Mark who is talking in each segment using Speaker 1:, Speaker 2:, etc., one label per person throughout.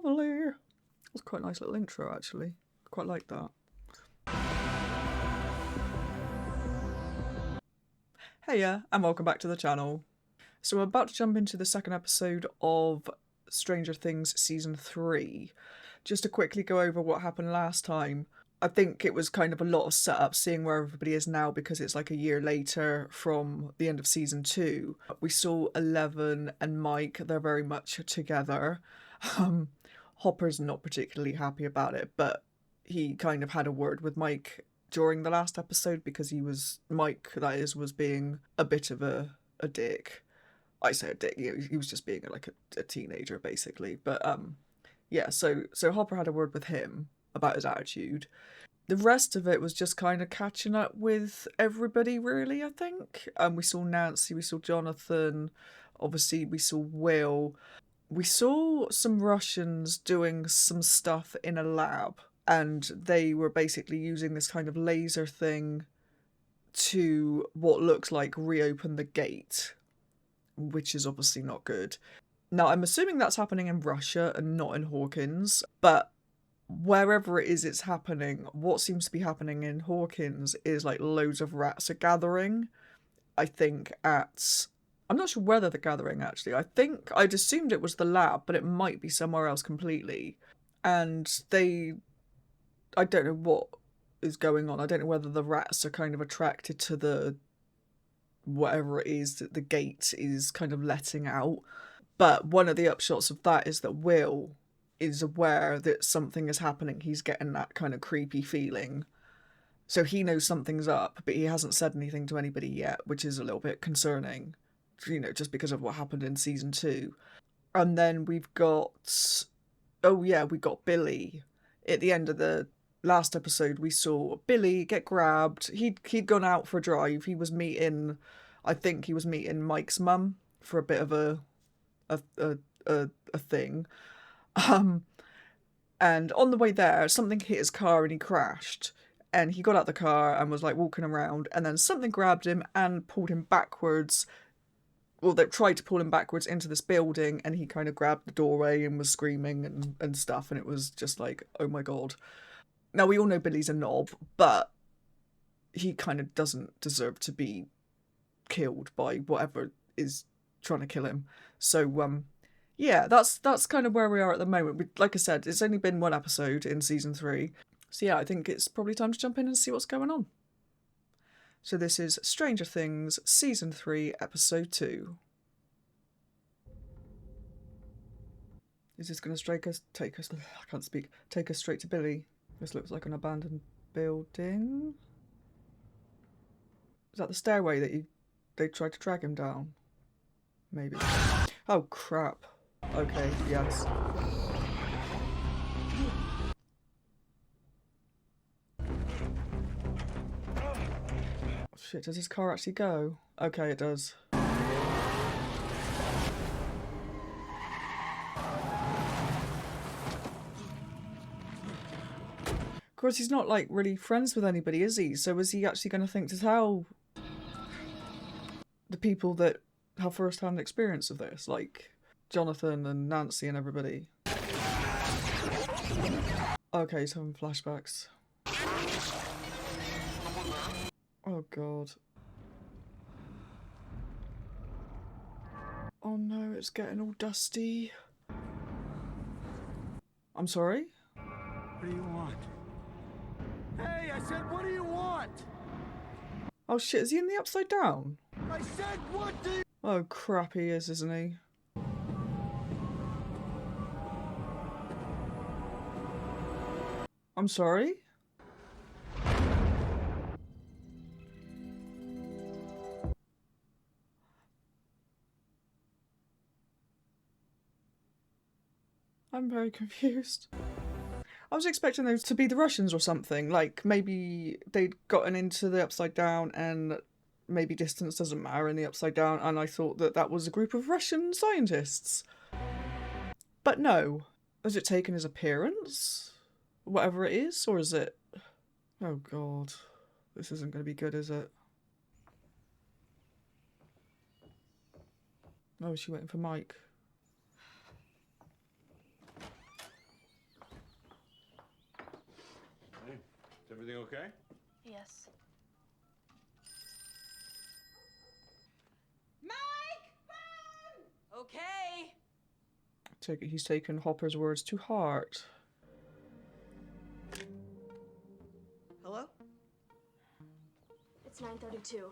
Speaker 1: lovely. It was quite a nice little intro, actually. Quite like that. Heya, and welcome back to the channel. So we're about to jump into the second episode of Stranger Things Season 3. Just to quickly go over what happened last time, I think it was kind of a lot of setup seeing where everybody is now because it's like a year later from the end of Season 2. We saw Eleven and Mike, they're very much together. Hopper's not particularly happy about it, but he kind of had a word with Mike during the last episode because Mike, that is, was being a bit of a dick. I say a dick, he was just being like a teenager basically. But yeah, so Hopper had a word with him about his attitude. The rest of it was just kind of catching up with everybody, really, I think. We saw Nancy, we saw Jonathan, obviously we saw Will. We saw some Russians doing some stuff in a lab, and they were basically using this kind of laser thing to what looks like reopen the gate, which is obviously not good. Now, I'm assuming that's happening in Russia and not in Hawkins, but wherever it is it's happening, what seems to be happening in Hawkins is like loads of rats are gathering, I think, I'm not sure whether they're gathering, actually. I'd assumed it was the lab, but it might be somewhere else completely. And I don't know what is going on. I don't know whether the rats are kind of attracted to the whatever it is that the gate is kind of letting out. But one of the upshots of that is that Will is aware that something is happening. He's getting that kind of creepy feeling. So he knows something's up, but he hasn't said anything to anybody yet, which is a little bit concerning, just because of what happened in Season 2. And then we've got... Oh yeah, we got Billy. At the end of the last episode, we saw Billy get grabbed. He'd gone out for a drive. I think he was meeting Mike's mum for a bit of a thing. And on the way there, something hit his car and he crashed. And he got out the car and was like walking around, and then something grabbed him and pulled him backwards. Well, they tried to pull him backwards into this building, and he kind of grabbed the doorway and was screaming and stuff, and it was just like, oh my god. Now, we all know Billy's a knob, but he kind of doesn't deserve to be killed by whatever is trying to kill him. So, yeah, that's kind of where we are at the moment. Like I said, it's only been one episode in Season 3. So yeah, I think it's probably time to jump in and see what's going on. So this is Stranger Things Season 3, Episode 2. Is this going to take us straight to Billy? This looks like an abandoned building. Is that the stairway that they tried to drag him down? Maybe. Oh crap. Okay, yes. Shit, does his car actually go? Okay, it does. Of course, he's not like really friends with anybody, is he? So is he actually going to think to tell the people that have first-hand experience of this, like Jonathan and Nancy and everybody? Okay, he's having flashbacks. Oh god. Oh no, it's getting all dusty. I'm sorry?
Speaker 2: What do you want? Hey, I said, what do you want?
Speaker 1: Oh shit, is he in the Upside Down?
Speaker 2: I said, what do you...
Speaker 1: Oh crap, he is, isn't he? I'm sorry? I'm very confused. I was expecting those to be the Russians or something. Like, maybe they'd gotten into the Upside Down and maybe distance doesn't matter in the Upside Down, and I thought that was a group of Russian scientists. But no. Has it taken his appearance? Whatever it is? Or is it... Oh god. This isn't going to be good, is it? Oh, is she waiting for Mike?
Speaker 2: Everything okay?
Speaker 3: Yes.
Speaker 4: Okay.
Speaker 1: Take it he's taken Hopper's words to heart.
Speaker 4: Hello?
Speaker 3: It's 9:32.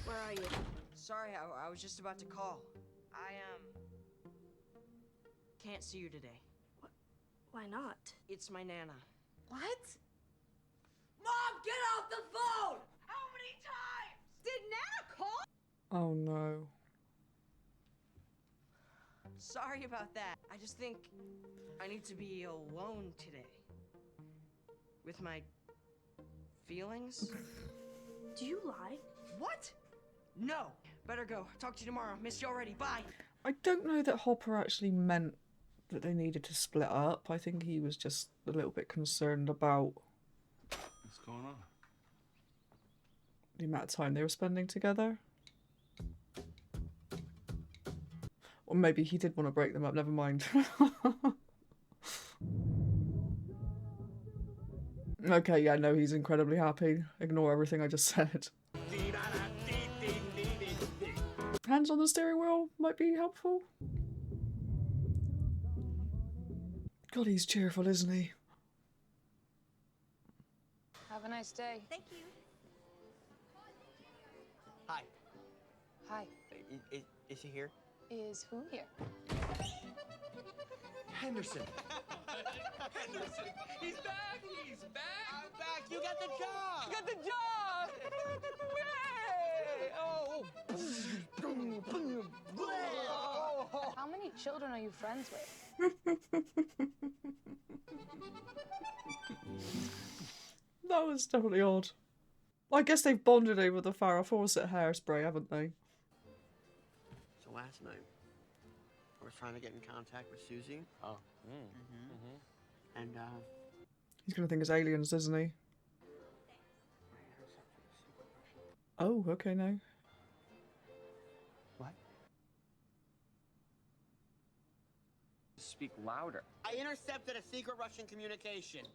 Speaker 3: Where are you?
Speaker 4: Sorry, I was just about to call. I can't see you today.
Speaker 3: Why not?
Speaker 4: It's my Nana.
Speaker 3: What?
Speaker 4: Mom, get off the phone! How many times? Did Nana call?
Speaker 1: Oh no.
Speaker 4: Sorry about that. I just think I need to be alone today. With my feelings.
Speaker 3: Do you lie?
Speaker 4: What? No. Better go. Talk to you tomorrow. Miss you already. Bye.
Speaker 1: I don't know that Hopper actually meant that they needed to split up. I think he was just a little bit concerned about
Speaker 2: What's going on?
Speaker 1: the amount of time they were spending together. Or maybe he did want to break them up, never mind. Okay, yeah, no, he's incredibly happy. Ignore everything I just said. Hands on the steering wheel might be helpful. God, he's cheerful, isn't he?
Speaker 5: Have a nice day.
Speaker 3: Thank you.
Speaker 6: Hi.
Speaker 5: Hi.
Speaker 6: Is he here?
Speaker 5: Is who here?
Speaker 6: Henderson.
Speaker 7: Henderson, he's back! He's back!
Speaker 6: I'm back. You got the job.
Speaker 7: You got the job! Yay! Oh!
Speaker 5: How many children are you friends with?
Speaker 1: That was definitely odd. I guess they've bonded over the Farrah Fawcett hairspray, haven't they?
Speaker 6: So last night, I was trying to get in contact with Susie.
Speaker 7: Oh.
Speaker 6: And,
Speaker 1: He's gonna think it's aliens, isn't he? Oh, okay, no.
Speaker 6: What?
Speaker 7: Speak louder.
Speaker 6: I intercepted a secret Russian communication.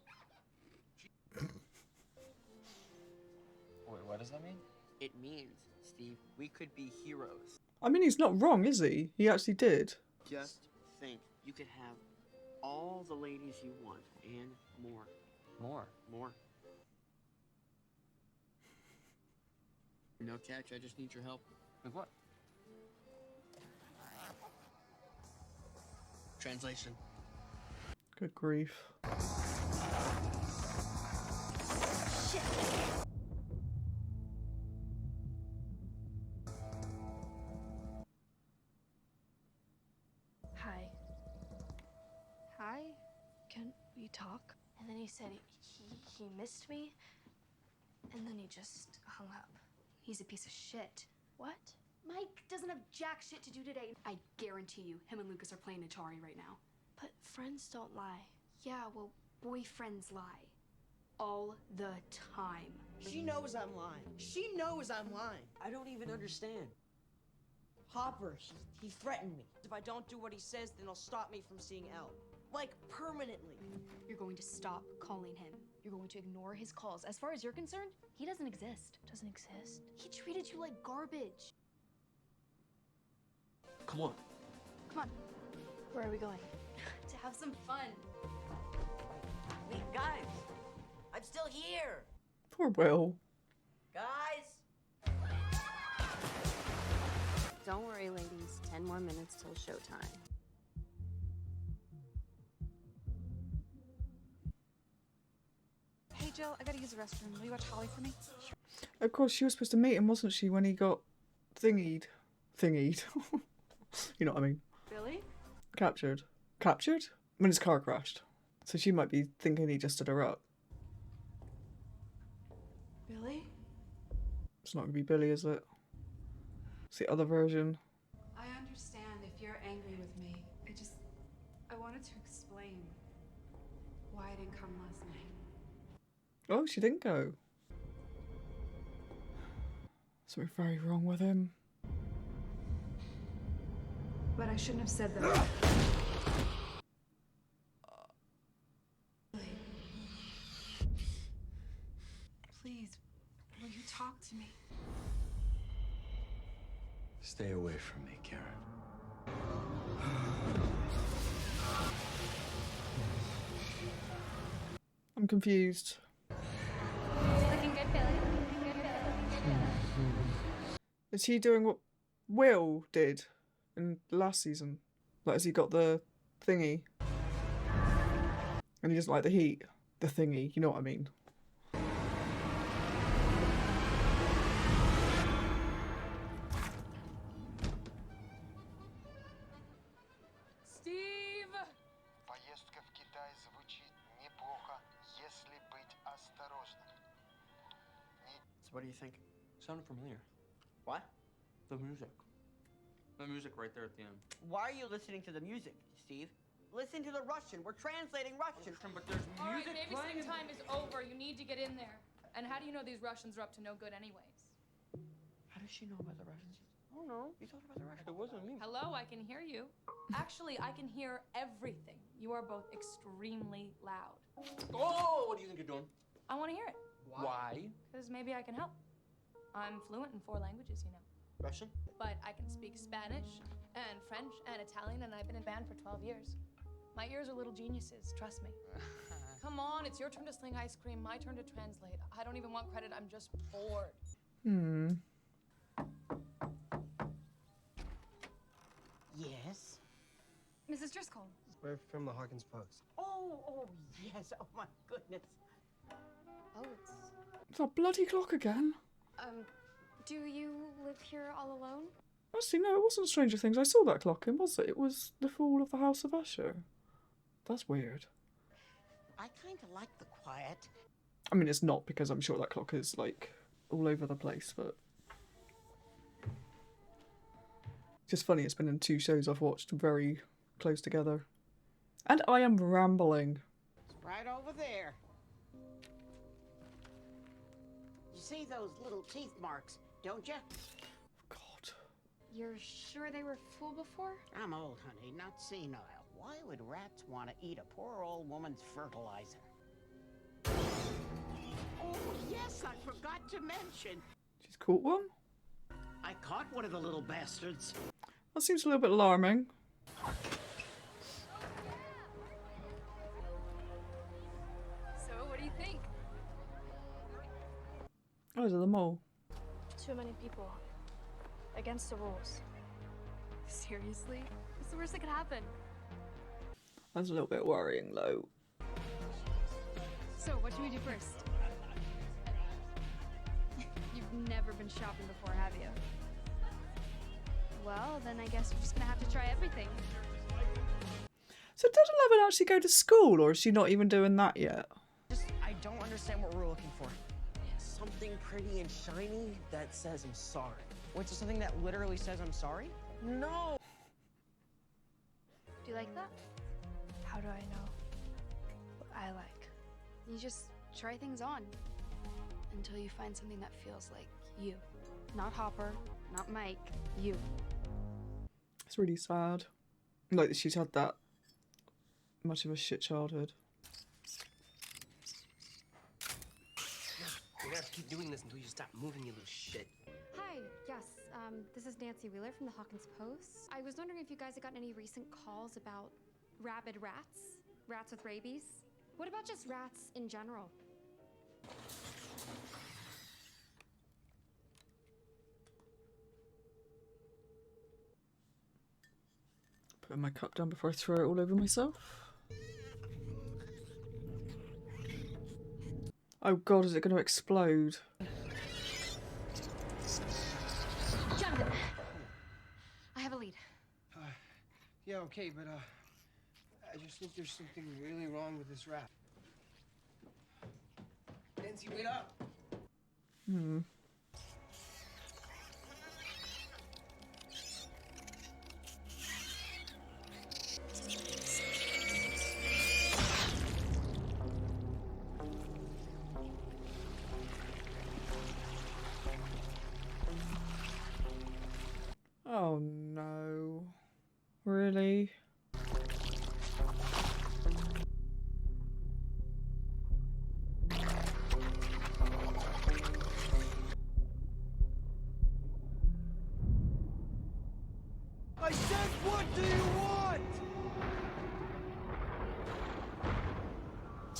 Speaker 7: Wait, what does that mean?
Speaker 6: It means, Steve, we could be heroes.
Speaker 1: I mean, he's not wrong, is he? He actually did.
Speaker 6: Just think, you could have all the ladies you want and more. More. No catch, I just need your help.
Speaker 7: With what?
Speaker 6: Translation.
Speaker 1: Good grief.
Speaker 3: Hi.
Speaker 5: Hi.
Speaker 3: Can we talk? And then he said he missed me. And then he just hung up.
Speaker 8: He's a piece of shit.
Speaker 3: What?
Speaker 8: Mike doesn't have jack shit to do today. I guarantee you, him and Lucas are playing Atari right now.
Speaker 3: But friends don't lie.
Speaker 8: Yeah, well, boyfriends lie. All the time.
Speaker 4: She knows I'm lying. She knows I'm lying. I don't even understand. Hopper, he threatened me. If I don't do what he says, then he'll stop me from seeing Elle. Like, permanently.
Speaker 8: You're going to stop calling him. You're going to ignore his calls. As far as you're concerned, he doesn't exist.
Speaker 3: Doesn't exist.
Speaker 8: He treated you like garbage.
Speaker 6: Come on.
Speaker 8: Come on,
Speaker 3: Where are we going?
Speaker 8: to have some fun.
Speaker 4: Wait, guys! I'm still here!
Speaker 1: Poor Will.
Speaker 4: Guys!
Speaker 9: Don't worry, ladies. 10 more minutes till showtime.
Speaker 5: Hey, Jill, I gotta use the restroom. Will you watch Holly for me?
Speaker 1: Of course, she was supposed to meet him, wasn't she, when he got thingied? Thingied. You know what I mean?
Speaker 8: Billy?
Speaker 1: Captured. Captured? When his car crashed. So she might be thinking he just stood her up.
Speaker 8: Billy?
Speaker 1: It's not going to be Billy, is it? It's the other version.
Speaker 8: I understand if you're angry with me. I wanted to explain why I didn't come last night.
Speaker 1: Oh, she didn't go. Something very wrong with him.
Speaker 8: But I shouldn't have said that. talk to me.
Speaker 2: Stay away from me, Karen.
Speaker 1: I'm confused.
Speaker 5: Looking good, Billy.
Speaker 1: Is he doing what Will did in the last season? Like, has he got the thingy? And he doesn't like the heat? The thingy, you know what I mean?
Speaker 8: Steve!
Speaker 10: Поездка в Китай звучит неплохо, если быть осторожным.
Speaker 6: So what do you think?
Speaker 7: Sounded familiar.
Speaker 6: What?
Speaker 7: The music. The music right there at the end.
Speaker 6: Why are you listening to the music, Steve? Listen to the Russian. We're translating Russian.
Speaker 7: But there's
Speaker 5: All right,
Speaker 7: music
Speaker 5: babysitting
Speaker 7: playing.
Speaker 5: time is over. You need to get in there. And how do you know these Russians are up to no good anyways?
Speaker 6: How does she know about the Russians? Oh no, you thought about the Russians.
Speaker 7: It wasn't me.
Speaker 5: Hello, I can hear you. Actually, I can hear everything. You are both extremely loud.
Speaker 7: Oh, what do you think you're doing?
Speaker 5: I want to hear it.
Speaker 7: Why?
Speaker 5: Because maybe I can help. I'm fluent in 4 languages, you know.
Speaker 6: Russian?
Speaker 5: But I can speak Spanish and French and Italian, and I've been in band for 12 years. My ears are little geniuses, trust me. Come on, it's your turn to sling ice cream, my turn to translate. I don't even want credit, I'm just bored.
Speaker 6: Yes.
Speaker 8: Mrs. Driscoll.
Speaker 10: We're from the Hawkins Post.
Speaker 6: Oh, yes. Oh my goodness.
Speaker 9: Oh, it's.
Speaker 1: It's that bloody clock again.
Speaker 3: Do you live here all alone?
Speaker 1: Actually, no, it wasn't Stranger Things. I saw that clock in, was it? It was The Fall of the House of Usher. That's weird.
Speaker 6: I kind of like the quiet.
Speaker 1: I mean, it's not, because I'm sure that clock is, like, all over the place, but... It's just funny, it's been in 2 shows I've watched very close together. And I am rambling.
Speaker 4: It's right over there. You see those little teeth marks, don't you?
Speaker 1: God.
Speaker 3: You're sure they were full before?
Speaker 4: I'm old, honey, not senile. Why would rats want to eat a poor old woman's fertilizer? Oh, yes, I forgot to mention.
Speaker 1: She's caught one?
Speaker 4: I caught one of the little bastards.
Speaker 1: That seems a little bit alarming.
Speaker 5: So, what do you think?
Speaker 1: Oh, is it the mole?
Speaker 3: Too many people. Against the rules.
Speaker 5: Seriously? What's the worst that could happen?
Speaker 1: That's a little bit worrying, though.
Speaker 8: So, what should we do first? You've never been shopping before, have you?
Speaker 3: Well, then I guess we're just gonna have to try everything.
Speaker 1: So does 11 actually go to school, or is she not even doing that yet?
Speaker 6: I don't understand what we're looking for. Something pretty and shiny that says I'm sorry. Wait, so something that literally says I'm sorry? No!
Speaker 3: Do you like that? How do I know what I like?
Speaker 8: You just try things on until you find something that feels like you. Not Hopper, not Mike, you.
Speaker 1: It's really sad. Like that she's had that much of a shit childhood.
Speaker 7: You're gonna have to keep doing this until you stop moving, you little shit.
Speaker 11: Hi, yes, this is Nancy Wheeler from the Hawkins Post. I was wondering if you guys had gotten any recent calls about rabid rats? Rats with rabies? What about just rats in general?
Speaker 1: Putting my cup down before I throw it all over myself. Oh god, is it going to explode?
Speaker 11: Jonathan! I have a lead.
Speaker 10: Yeah, okay, but I just think there's something really wrong with this rat. Nancy, wait up!
Speaker 1: Oh no. Really?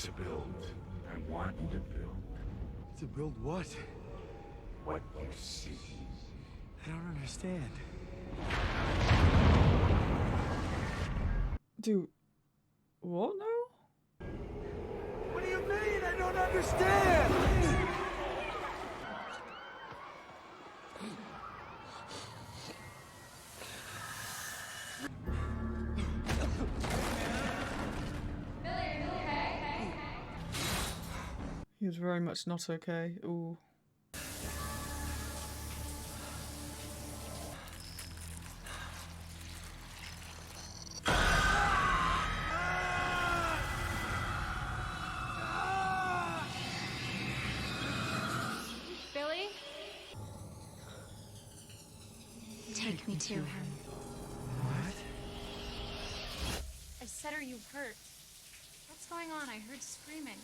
Speaker 2: To build. I want you to build. To build what? What you see. I don't understand.
Speaker 1: Do what now?
Speaker 2: What do you mean? I don't understand!
Speaker 1: He was very much not okay. Ooh.
Speaker 11: Billy? Take me to him.
Speaker 2: What?
Speaker 11: I said, are you hurt? What's going on? I heard screaming.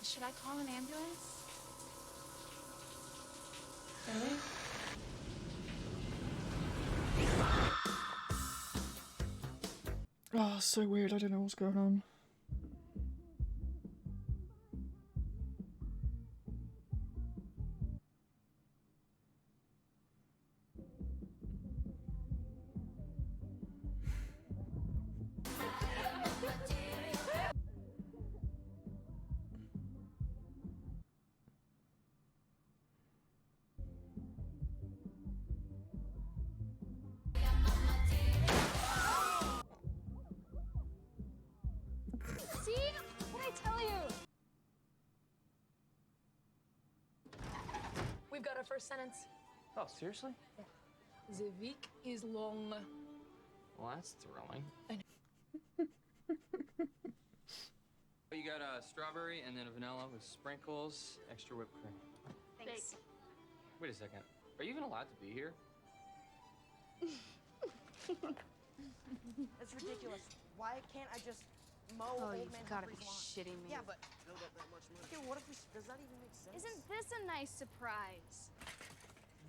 Speaker 11: Should I call an ambulance? Billy?
Speaker 1: Oh, so weird. I don't know what's going on.
Speaker 5: See? What did I tell you? We've got our first sentence.
Speaker 6: Oh, seriously?
Speaker 5: The week is long.
Speaker 6: Well, that's thrilling.
Speaker 7: You got a strawberry and then a vanilla with sprinkles, extra whipped cream.
Speaker 5: Thanks.
Speaker 7: Wait a second. Are you even allowed to be here?
Speaker 4: That's ridiculous. Why can't I just mow
Speaker 8: Oh,
Speaker 4: old
Speaker 8: you've
Speaker 4: man
Speaker 8: gotta
Speaker 4: Humphrey's
Speaker 8: be
Speaker 4: lawn?
Speaker 8: shitting me.
Speaker 4: Yeah, but build up that much money. Okay, what if we? Does that even make sense?
Speaker 3: Isn't this a nice surprise?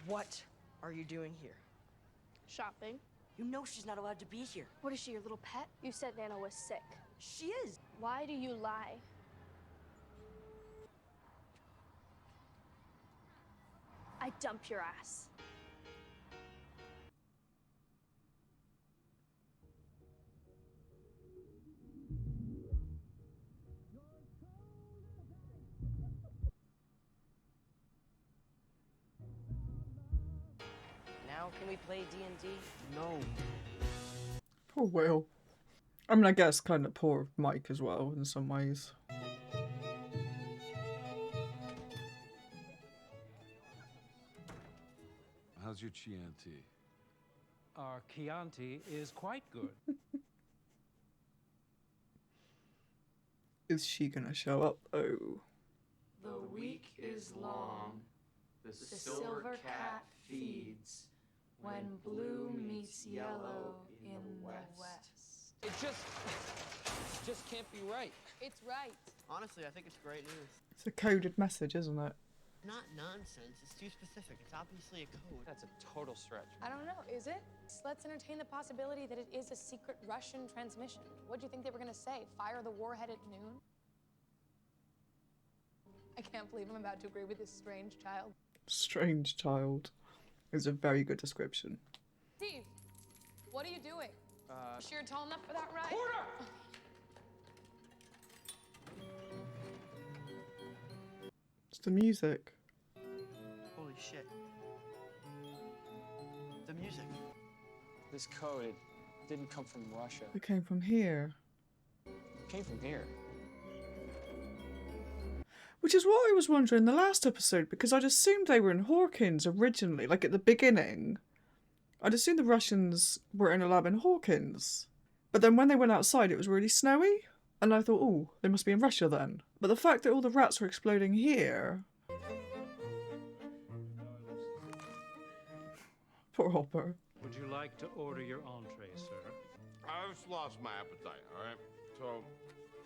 Speaker 4: What are you doing here?
Speaker 3: Shopping.
Speaker 4: You know she's not allowed to be here.
Speaker 3: What is she, your little pet? You said Nana was sick.
Speaker 4: She is.
Speaker 3: Why do you lie? I dump your ass.
Speaker 4: Now can we play D&D?
Speaker 10: No.
Speaker 1: Poor Will. I mean, I guess kind of poor Mike as well in some ways.
Speaker 2: How's your Chianti?
Speaker 12: Our Chianti is quite good.
Speaker 1: Is she gonna show up? Oh.
Speaker 7: The week is long. The silver cat feeds when blue meets yellow in the west.
Speaker 6: It just can't be right.
Speaker 5: It's right.
Speaker 6: Honestly, I think it's great news.
Speaker 1: It's a coded message, isn't it?
Speaker 6: Not nonsense. It's too specific. It's obviously a code.
Speaker 7: That's a total stretch.
Speaker 5: I don't know, is it? Let's entertain the possibility that it is a secret Russian transmission. What do you think they were gonna say? Fire the warhead at noon? I can't believe I'm about to agree with this strange child.
Speaker 1: Strange child is a very good description.
Speaker 5: Steve, what are you doing? Sure tall enough for that ride?
Speaker 1: It's the music.
Speaker 6: Holy shit. The music. This code, it didn't come from Russia.
Speaker 1: It came from here.
Speaker 6: It came from here.
Speaker 1: Which is what I was wondering the last episode, because I'd assumed they were in Hawkins originally, like at the beginning. I'd assumed the Russians were in a lab in Hawkins. But then when they went outside, it was really snowy. And I thought, oh, they must be in Russia then. But the fact that all the rats were exploding here... Poor Hopper.
Speaker 12: Would you like to order your entree, sir?
Speaker 2: I've just lost my appetite, alright? So,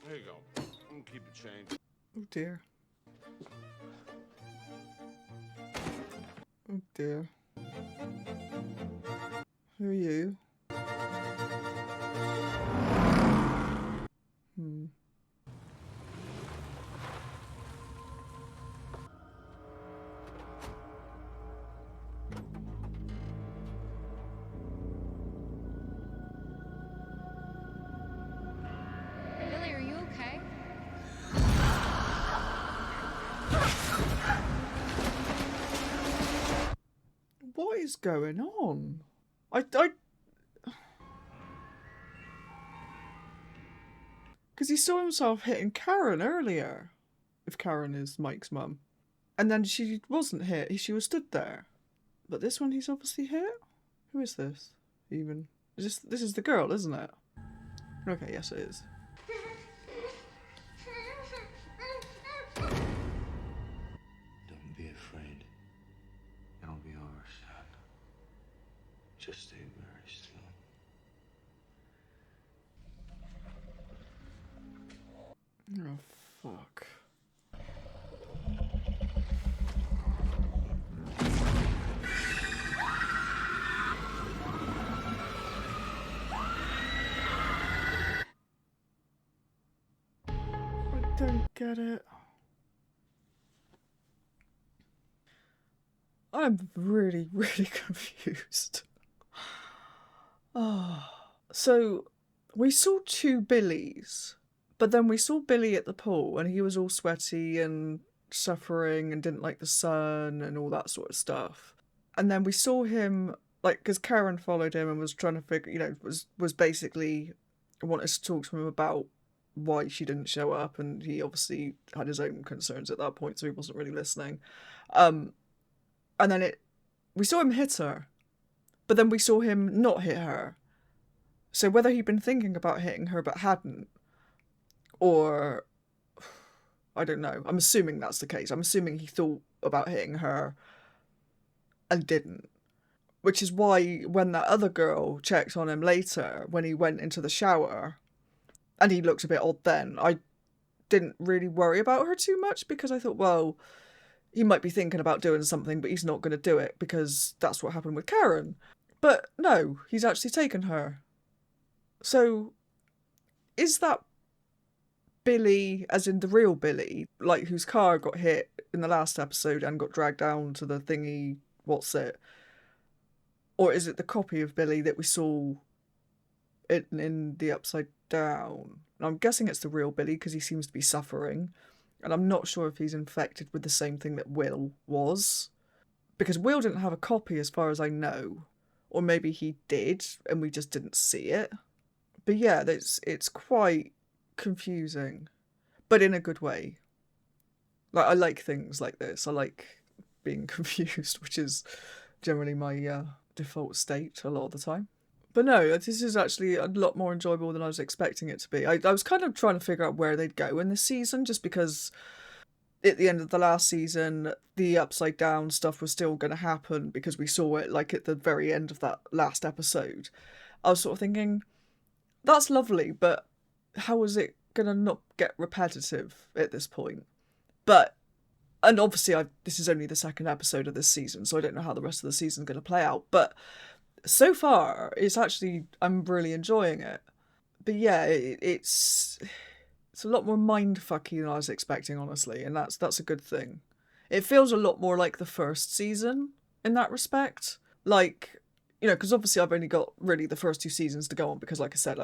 Speaker 2: here you go. I'm gonna keep the change.
Speaker 1: Oh dear. Oh dear. Who are you? is going on? Because he saw himself hitting Karen earlier, if Karen is Mike's mum. And then she wasn't hit, she was stood there. But this one he's obviously hit? Who is this, even? This is the girl, isn't it? Okay, yes it is.
Speaker 2: Don't be afraid. It'll be over soon. Just stay very still.
Speaker 1: Oh, fuck. I don't get it. I'm really, really confused. So, we saw two Billies, but then we saw Billy at the pool and he was all sweaty and suffering and didn't like the sun and all that sort of stuff. And then we saw him, like, because Karen followed him and was trying to figure, you know, was basically wanted to talk to him about why she didn't show up, and he obviously had his own concerns at that point, so he wasn't really listening. And then we saw him hit her, but then we saw him not hit her. So whether he'd been thinking about hitting her but hadn't, or I don't know. I'm assuming that's the case. I'm assuming he thought about hitting her and didn't. Which is why when that other girl checked on him later, when he went into the shower, and he looked a bit odd then, I didn't really worry about her too much, because I thought, well, he might be thinking about doing something, but he's not going to do it because that's what happened with Karen. But no, he's actually taken her. So, is that Billy, as in the real Billy, like whose car got hit in the last episode and got dragged down to the thingy, what's it? Or is it the copy of Billy that we saw in the Upside Down? And I'm guessing it's the real Billy because he seems to be suffering. And I'm not sure if he's infected with the same thing that Will was. Because Will didn't have a copy as far as I know. Or maybe he did and we just didn't see it. But yeah, it's quite confusing. But in a good way. Like, I like things like this. I like being confused, which is generally my default state a lot of the time. But no, this is actually a lot more enjoyable than I was expecting it to be. I was kind of trying to figure out where they'd go in this season, just because at the end of the last season, the Upside Down stuff was still going to happen because we saw it like at the very end of that last episode. I was sort of thinking, that's lovely, but how is it going to not get repetitive at this point? But, and obviously this is only the second episode of this season, so I don't know how the rest of the season's going to play out, but so far, I'm really enjoying it. But yeah, it's a lot more mindfucky than I was expecting, honestly, and that's a good thing. It feels a lot more like the first season in that respect. Like, you know, because obviously I've only got really the first two seasons to go on, because like I said,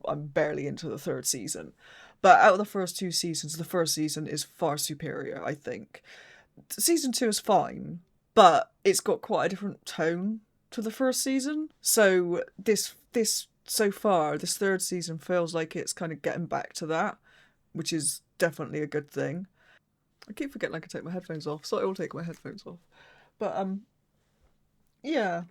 Speaker 1: I'm barely into the third season. But out of the first two seasons, the first season is far superior, I think. Season 2 is fine, but it's got quite a different tone to the first season. So this so far, this third season feels like it's kind of getting back to that, which is definitely a good thing. I keep forgetting I can take my headphones off, so I will take my headphones off. But yeah.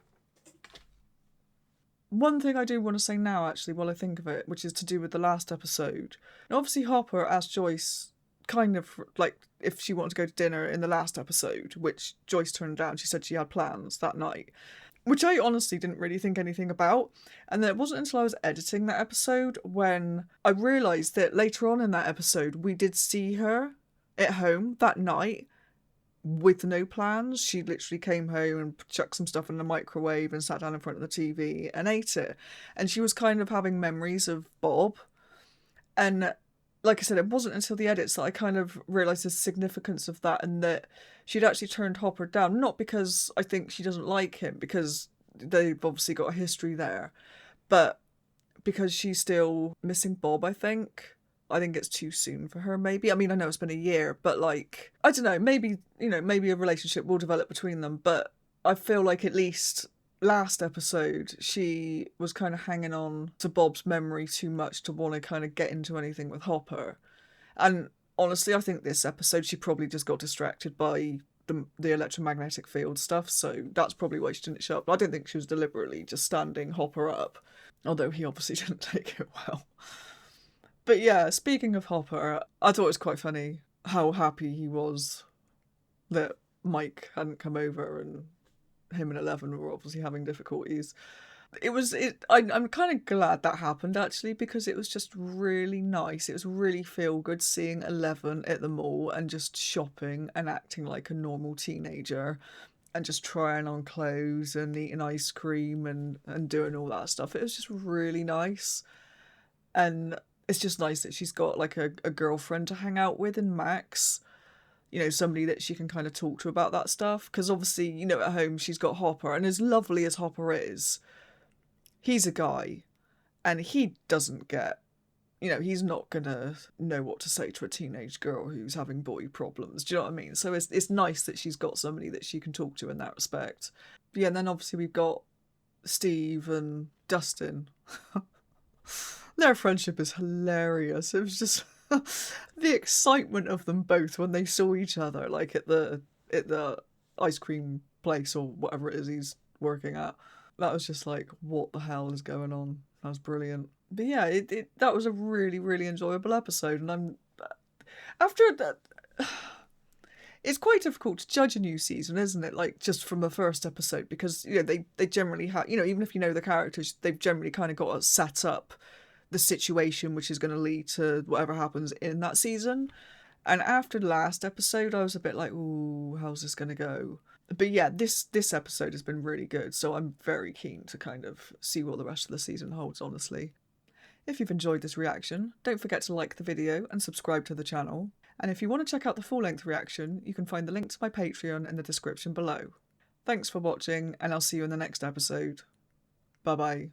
Speaker 1: One thing I do want to say now, actually, while I think of it, which is to do with the last episode. Now, obviously Hopper asked Joyce kind of like if she wanted to go to dinner in the last episode, which Joyce turned down. She said she had plans that night, which I honestly didn't really think anything about. And then it wasn't until I was editing that episode when I realised that later on in that episode we did see her at home that night with no plans. She literally came home and chucked some stuff in the microwave and sat down in front of the TV and ate it. And she was kind of having memories of Bob. And like I said, it wasn't until the edits that I kind of realised the significance of that, and that she'd actually turned Hopper down, not because I think she doesn't like him, because they've obviously got a history there, but because she's still missing Bob, I think. I think it's too soon for her, maybe. I mean, I know it's been a year, but like, I don't know, maybe, you know, maybe a relationship will develop between them, but I feel like at least last episode she was kind of hanging on to Bob's memory too much to want to kind of get into anything with Hopper. And honestly, I think this episode she probably just got distracted by the electromagnetic field stuff, so that's probably why she didn't show up. I don't think she was deliberately just standing Hopper up, although he obviously didn't take it well. But yeah, speaking of Hopper, I thought it was quite funny how happy he was that Mike hadn't come over and him and Eleven were obviously having difficulties. I'm kind of glad that happened, actually, because it was just really nice. It was really feel good seeing Eleven at the mall and just shopping and acting like a normal teenager and just trying on clothes and eating ice cream and doing all that stuff. It was just really nice. And it's just nice that she's got like a girlfriend to hang out with in Max. You know, somebody that she can kind of talk to about that stuff. Because obviously, you know, at home she's got Hopper, and as lovely as Hopper is, he's a guy, and he doesn't get, you know, he's not gonna know what to say to a teenage girl who's having boy problems. Do you know what I mean? So it's nice that she's got somebody that she can talk to in that respect. But yeah, and then obviously we've got Steve and Dustin. Their friendship is hilarious. It was just the excitement of them both when they saw each other, like at the ice cream place or whatever it is he's working at. That was just like, what the hell is going on? That was brilliant. But yeah, that was a really, really enjoyable episode. And after that, it's quite difficult to judge a new season, isn't it? Like, just from the first episode, because, you know, they generally have, you know, even if you know the characters, they've generally kind of got to set up the situation which is going to lead to whatever happens in that season. And after the last episode, I was a bit like, ooh, how's this going to go? But yeah, this episode has been really good, so I'm very keen to kind of see what the rest of the season holds, honestly. If you've enjoyed this reaction, don't forget to like the video and subscribe to the channel. And if you want to check out the full-length reaction, you can find the link to my Patreon in the description below. Thanks for watching, and I'll see you in the next episode. Bye-bye.